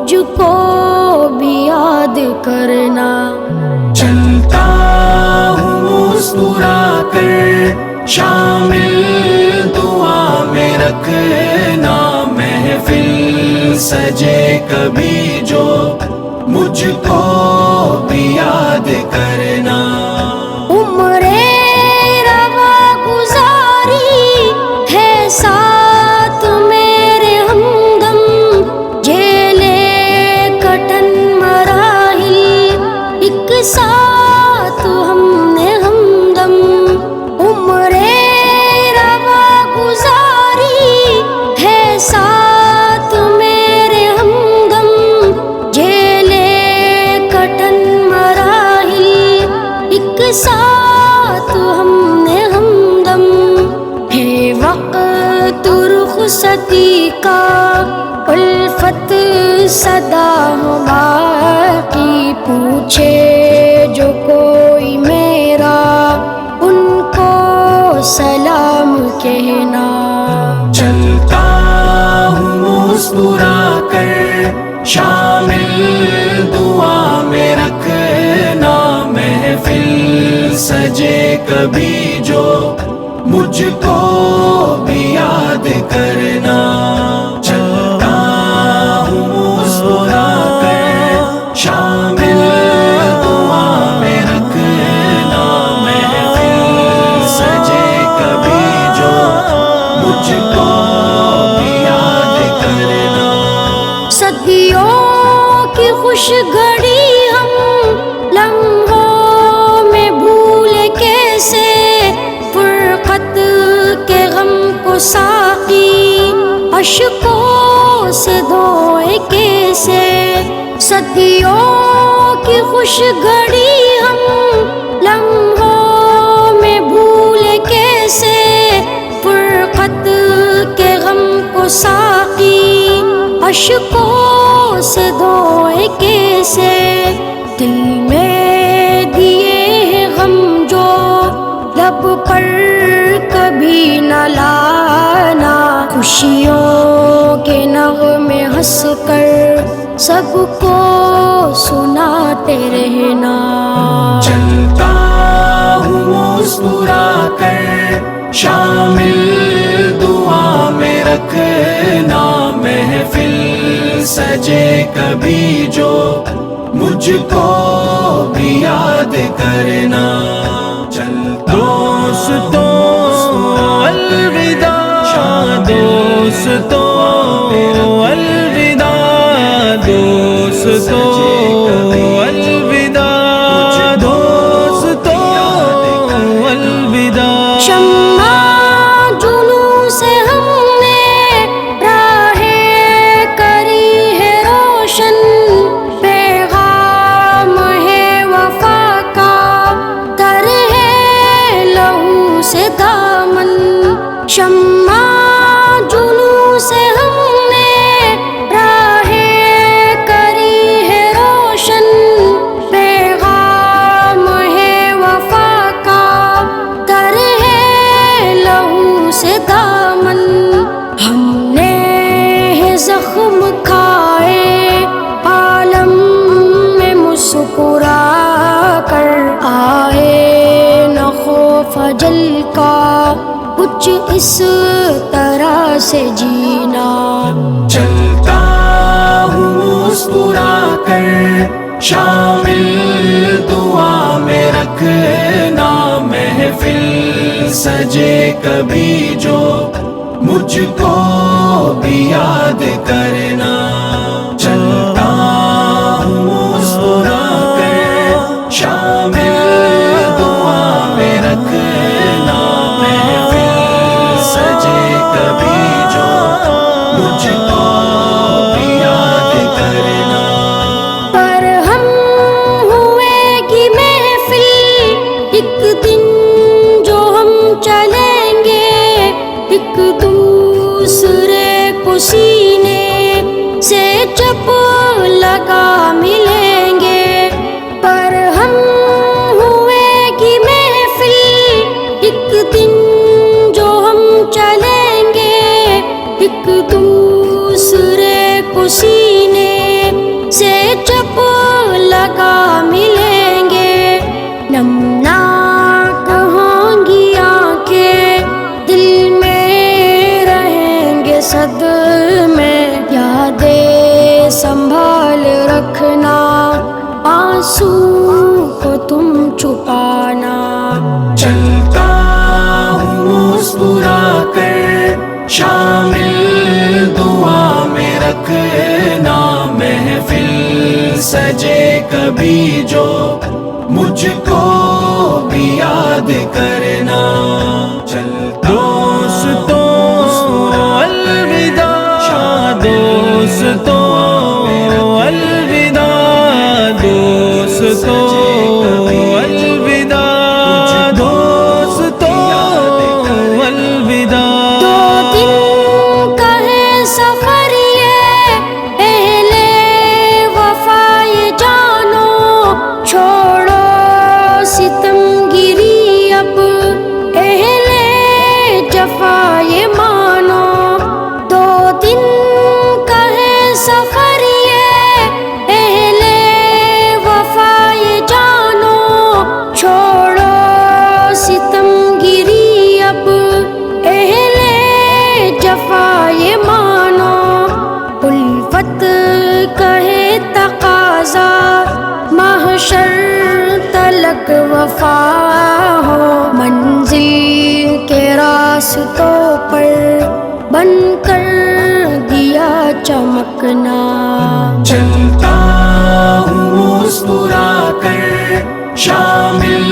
مجھ کو بھی یاد کرنا۔ چلتا ہوں مسکرا کر شامل دعا میں رکھنا، محفل سجے کبھی جو مجھ کو بھی یاد کرنا۔ عمر روا گزاری ہے ساتھ میرے ہمدم، جیلے کٹن مراحل ایک ساتھ ہم نے ہمدم۔ عمر روا گزاری ہے ساتھ میرے ہمدم، جیلے کٹن مراحل ایک ساتھ ہم نے ہمدم۔ ہے وقت رخصتی کا الفت صدا ہو باقی، پوچھے جو کوئی میرا ان کو سلام کہنا۔ چلتا ہوں مسکرا کر شامل دعا میں رکھنا، محفل سجے کبھی جو مجھ کو بھی یاد کرنا۔ چلتا ہوں مسکرا کر شامل دعا میں رکھنا، محفل سجے کبھی جو مجھ کو بھی یاد کرنا۔ صدیوں کی خوش گھڑی ہم لمحوں میں بھولے کیسے، فرقت کے غم کو ساقی اشکوں سے دھوئے کیسے۔ صدیوں کی خوش گھڑی ہم لمحوں میں بھولے کیسے، فرقت کے غم کو ساقی اشکوں سے دھوئے کیسے۔ دل میں دیے ہیں غم جو لب پر کبھی نہ لانا، خوشیوں کے نغمے ہنس کر سب کو سناتے رہنا۔ چلتا ہوں مسکرا کر شامل دعا میں رکھنا، محفل سجے کبھی جو مجھ کو بھی یاد کرنا۔ دوستو الوداع، دوستو الوداع، دوستو الوداع، دوستو الوداع۔ شمع جنوں سے ہم نے راہیں کری ہے روشن، پیغام ہے وفا کا تر ہے لہو سے دامن۔ شمع جنوں سے ہم نے راہیں کری ہے روشن، پیغام ہے وفا کا تر ہے لہو سے دامن۔ ہم نے ہے زخم کھائے عالم میں مسکرا کر، آئے نہ خوف اجل کا کچھ اس طرح سے جینا۔ چلتا ہوں مسکرا کر شامل دعا میں رکھنا، محفل سجے کبھی جو مجھ کو بھی یاد کرنا۔ چلتا ہوں مسکرا کر شامل دعا میں رکھنا، محفل سجے کبھی جو مجھ کو بھی یاد کرنا۔ پر ہم ہوئے گی محفل ایک دن جو ہم چلیں گے، ایک دوسرے کو سینے سے چپ لگا ملیں گے۔ پر ہم ہوئے گی محفل ایک دن جو ہم چلیں گے، ایک دوسرے کو سینے مقصد میں یادیں سنبھال رکھنا، آنسو کو تم چھپانا. چلتا ہوں مسکرا کر شامل دعا میں رکھنا، محفل سجے کبھی جو مجھ کو بھی یاد کرنا. چلتا دوستوں الوداع، دوستوں الوداع، دوستوں الوداع، دوستوں الوداع. دو دن کا ہے سفر یہ اہل وفا یہ جانو، چھوڑو ستم گیری اب اہل جفا یہ مانو. دو دن کا ہے سفر یہ اہل وفا یہ جانو، چھوڑو ستم گیری اب اہل جفا یہ مانو. الفت کہے تقاضا محشر تلک وفا ہو، منزل کے راستوں پر بن کر دیا چمکنا. چلتا ہوں مسکرا کر شامل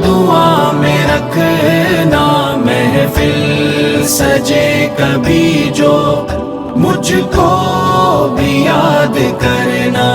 دعا میں رکھنا، محفل سجے کبھی جو مجھ کو بھی یاد کرنا.